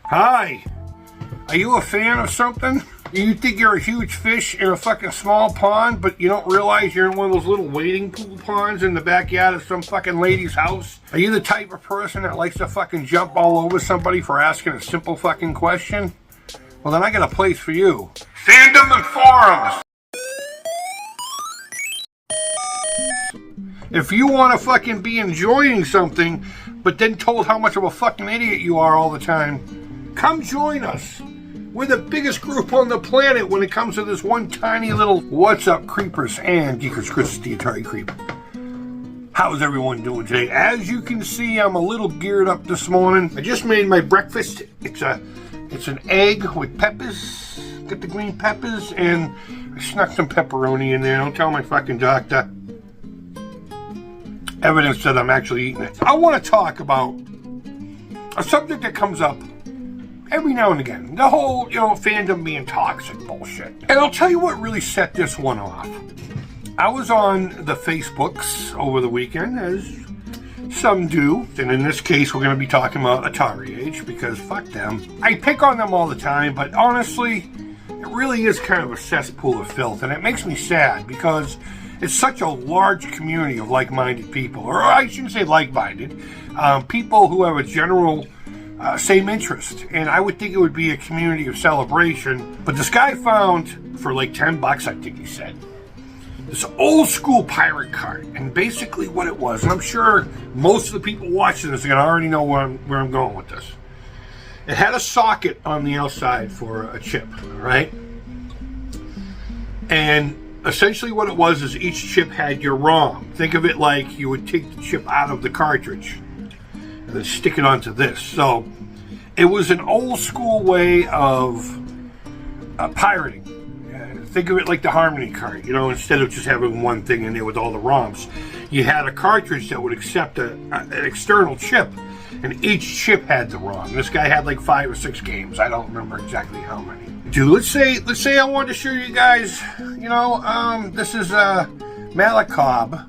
Hi. Are you a fan of something? You think you're a huge fish in a fucking small pond, but you don't realize you're in one of those little wading pool ponds in the backyard of some fucking lady's house? Are you the type of person that likes to fucking jump all over somebody for asking a simple fucking question? Well, then I got a place for you. Fandom and forums! If you want to fucking be enjoying something, but then told how much of a fucking idiot you are all the time, come join us. We're the biggest group on the planet when it comes to this one tiny little what's up creepers and geekers. Chris, the Atari Creep. How's everyone doing today? As you can see, I'm a little geared up this morning. I just made my breakfast. It's an egg with peppers. Get the green peppers, and I snuck some pepperoni in there. Don't tell my fucking doctor. Evidence that I'm actually eating it. I want to talk about a subject that comes up every now and again. The whole, fandom being toxic bullshit. And I'll tell you what really set this one off. I was on the Facebooks over the weekend, as some do. And in this case, we're going to be talking about Atari Age, because fuck them. I pick on them all the time, but honestly, it really is kind of a cesspool of filth. And it makes me sad, because it's such a large community of like-minded people. Or I shouldn't say like-minded. People who have a general same interest. And I would think it would be a community of celebration. But this guy found, for like $10, I think he said, this old school pirate cart. And basically what it was, and I'm sure most of the people watching this are going to already know where I'm going with this. It had a socket on the outside for a chip, right? And essentially what it was is each chip had your ROM. Think of it like you would take the chip out of the cartridge and then stick it onto this. So it was an old school way of pirating. Think of it like the Harmony cart, instead of just having one thing in there with all the ROMs. You had a cartridge that would accept an external chip, and each chip had the ROM. This guy had like 5 or 6 games. I don't remember exactly how many. Dude, let's say I wanted to show you guys, this is Malacob.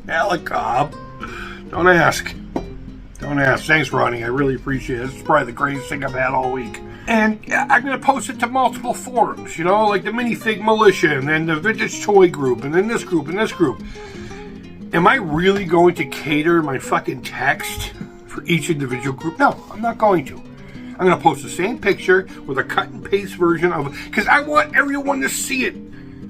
Malacob. Don't ask. Thanks, Ronnie. I really appreciate it. It's probably the greatest thing I've had all week. And I'm going to post it to multiple forums, like the Minifig Militia, and then the Vintage Toy Group, and then this group, and this group. Am I really going to cater my fucking text for each individual group? No, I'm not going to. I'm going to post the same picture with a cut and paste version of it, because I want everyone to see it.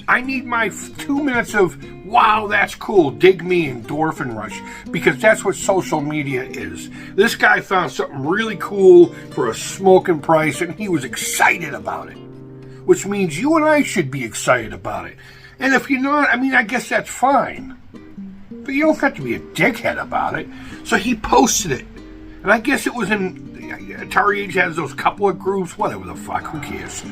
I need my 2 minutes of, wow, that's cool, dig me, endorphin rush, because that's what social media is. This guy found something really cool for a smoking price, and he was excited about it, which means you and I should be excited about it. And if you're not, I guess that's fine, but you don't have to be a dickhead about it. So he posted it, and I guess it was in Atari Age has those couple of groups, whatever the fuck, who cares?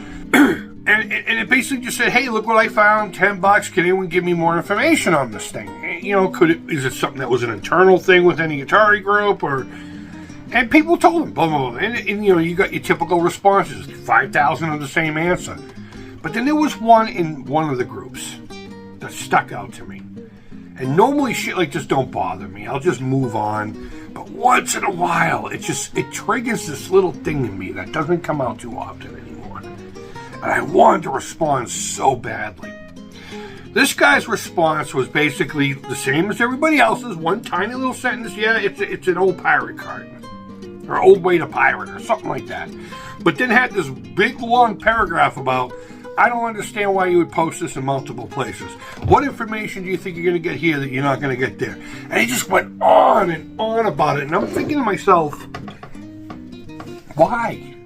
And it basically just said, hey, look what I found, $10. Can anyone give me more information on this thing? Is it something that was an internal thing with any Atari group? And people told him, blah, blah, blah. And you got your typical responses, 5,000 of the same answer. But then there was one in one of the groups that stuck out to me. And normally shit like this don't bother me. I'll just move on. But once in a while, it triggers this little thing in me that doesn't come out too often anymore. And I wanted to respond so badly. This guy's response was basically the same as everybody else's. One tiny little sentence. Yeah, it's an old pirate cart. Or old way to pirate or something like that. But then had this big long paragraph about, I don't understand why you would post this in multiple places. What information do you think you're going to get here that you're not going to get there? And he just went on and on about it. And I'm thinking to myself, why?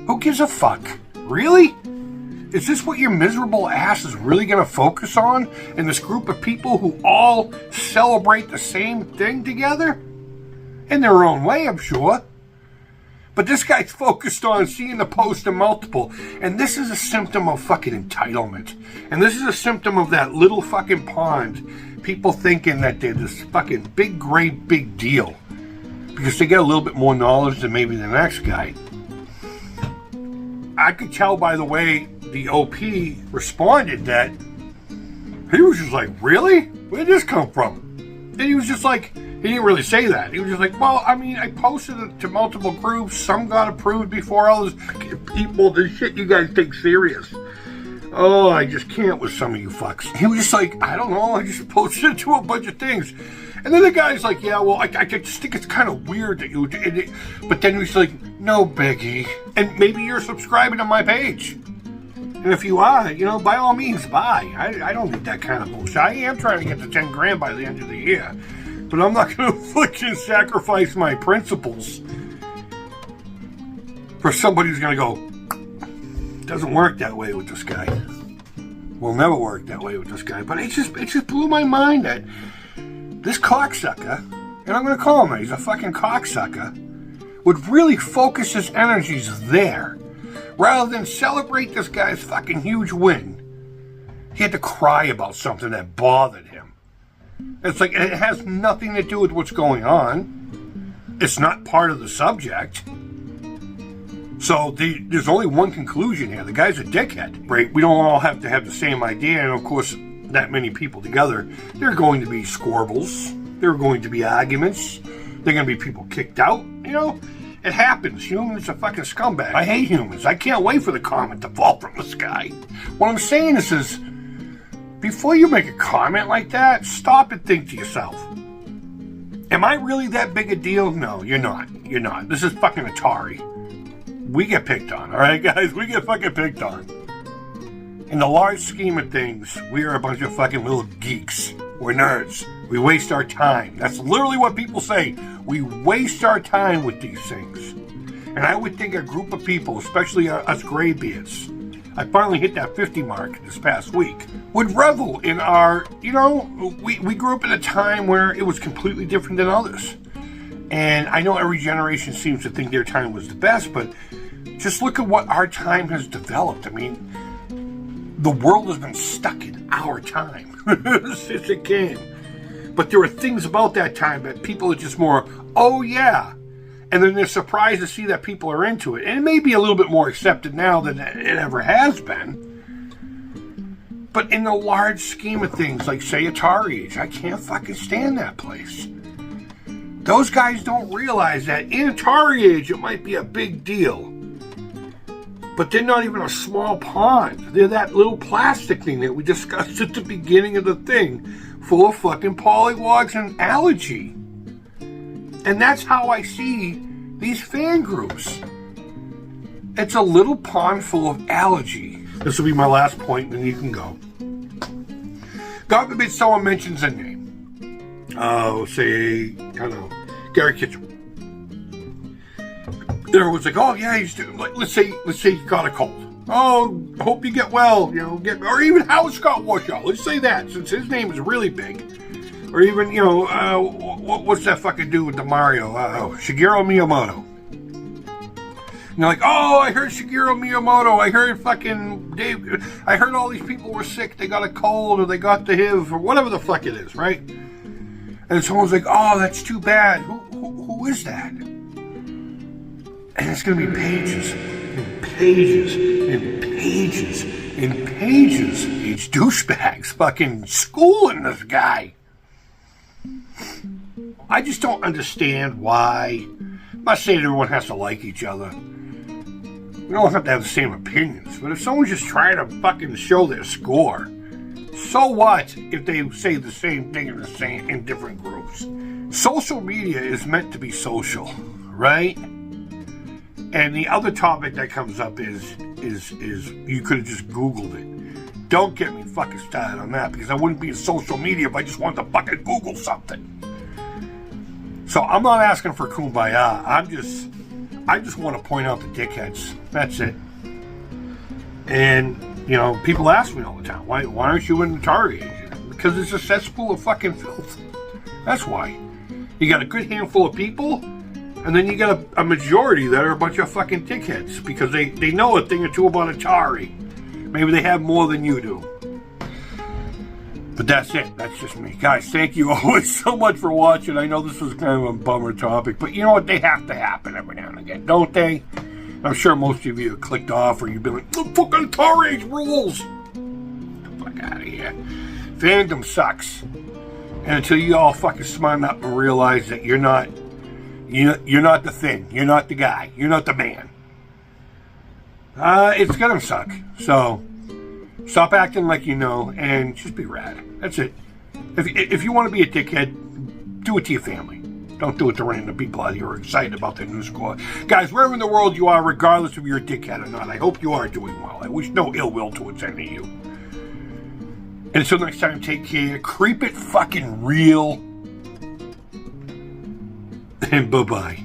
Who gives a fuck? Really? Is this what your miserable ass is really going to focus on in this group of people who all celebrate the same thing together? In their own way, I'm sure. But this guy's focused on seeing the post in multiple. And this is a symptom of fucking entitlement. And this is a symptom of that little fucking pond. People thinking that they're this fucking big, great, big deal. Because they get a little bit more knowledge than maybe the next guy. I could tell by the way the OP responded that he was just like, really? Where'd this come from? And he was just like, He didn't really say that. He was just like, well, I mean, I posted it to multiple groups. Some got approved before others. People, this shit you guys take serious. Oh, I just can't with some of you fucks. He was just like, I don't know, I just posted it to a bunch of things. And then the guy's like, yeah, well, I just think it's kind of weird that you did it. But then he's like, no biggie. And maybe you're subscribing to my page. And if you are, you know, by all means, buy. I don't need that kind of bullshit. I am trying to get to 10 grand by the end of the year. But I'm not going to fucking sacrifice my principles for somebody who's going to go, doesn't work that way with this guy. Will never work that way with this guy. But it just blew my mind that this cocksucker, and I'm going to call him that, he's a fucking cocksucker, would really focus his energies there. Rather than celebrate this guy's fucking huge win, he had to cry about something that bothered him. It's like, it has nothing to do with what's going on. It's not part of the subject. So there's only one conclusion here. The guy's a dickhead, right? We don't all have to have the same idea, and of course, that many people together, there are going to be squabbles. There are going to be arguments. There are going to be people kicked out, you know? It happens. Humans are fucking scumbags. I hate humans. I can't wait for the comment to fall from the sky. What I'm saying is before you make a comment like that, stop and think to yourself. Am I really that big a deal? No, you're not. You're not. This is fucking Atari. We get picked on, all right, guys? We get fucking picked on. In the large scheme of things, we are a bunch of fucking little geeks. We're nerds. We waste our time. That's literally what people say. We waste our time with these things. And I would think a group of people, especially us graybeards, I finally hit that 50 mark this past week, would revel in our, you know, we grew up in a time where it was completely different than others. And I know every generation seems to think their time was the best, but just look at what our time has developed. I mean, the world has been stuck in our time since it came. But there are things about that time that people are just more, oh yeah. And then they're surprised to see that people are into it. And it may be a little bit more accepted now than it ever has been. But in the large scheme of things, like say Atari Age, I can't fucking stand that place. Those guys don't realize that in Atari Age, it might be a big deal. But they're not even a small pond. They're that little plastic thing that we discussed at the beginning of the thing, full of fucking polywogs and allergy. And that's how I see these fan groups. It's a little pond full of allergy. This will be my last point, and then you can go. God forbid someone mentions a name. Say, I don't know, Gary Kitchen. There was like, oh yeah, he's doing, like, let's say he got a cold. Oh, hope you get well, you know, or even Howard Scott Warshaw. Let's say that, since his name is really big. Or even, you know, what's that fucking dude with the Mario? Shigeru Miyamoto. And they're like, oh, I heard Shigeru Miyamoto. I heard fucking Dave. I heard all these people were sick. They got a cold or they got the HIV or whatever the fuck it is, right? And someone's like, oh, that's too bad. Who is that? And it's going to be pages and pages and pages and pages. These douchebags fucking schooling this guy. I just don't understand why. I'm not saying everyone has to like each other. We don't have to have the same opinions. But if someone's just trying to fucking show their score, so what if they say the same thing in different groups? Social media is meant to be social, right? And the other topic that comes up is you could have just Googled it. Don't get me fucking started on that, because I wouldn't be in social media if I just wanted to fucking Google something. So I'm not asking for kumbaya. I just want to point out the dickheads. That's it. And, you know, people ask me all the time, why aren't you in the Atari Age? Because it's a cesspool of fucking filth. That's why. You got a good handful of people, and then you got a majority that are a bunch of fucking dickheads because they know a thing or two about Atari. Maybe they have more than you do. But that's it. That's just me. Guys, thank you always so much for watching. I know this was kind of a bummer topic, but you know what? They have to happen every now and again, don't they? I'm sure most of you have clicked off or you've been like, the fucking Atari Age rules. Get the fuck out of here. Fandom sucks. And until you all fucking smarten up and realize that you're not the thing, you're not the guy, you're not the man, it's gonna suck. So stop acting like you know and just be rad. That's it. If you want to be a dickhead, do it to your family. Don't do it to random people out here who are excited about their new score. Guys, wherever in the world you are, regardless if you're a dickhead or not, I hope you are doing well. I wish no ill will towards any of you. And until next time, take care. Creep it fucking real. And bye-bye.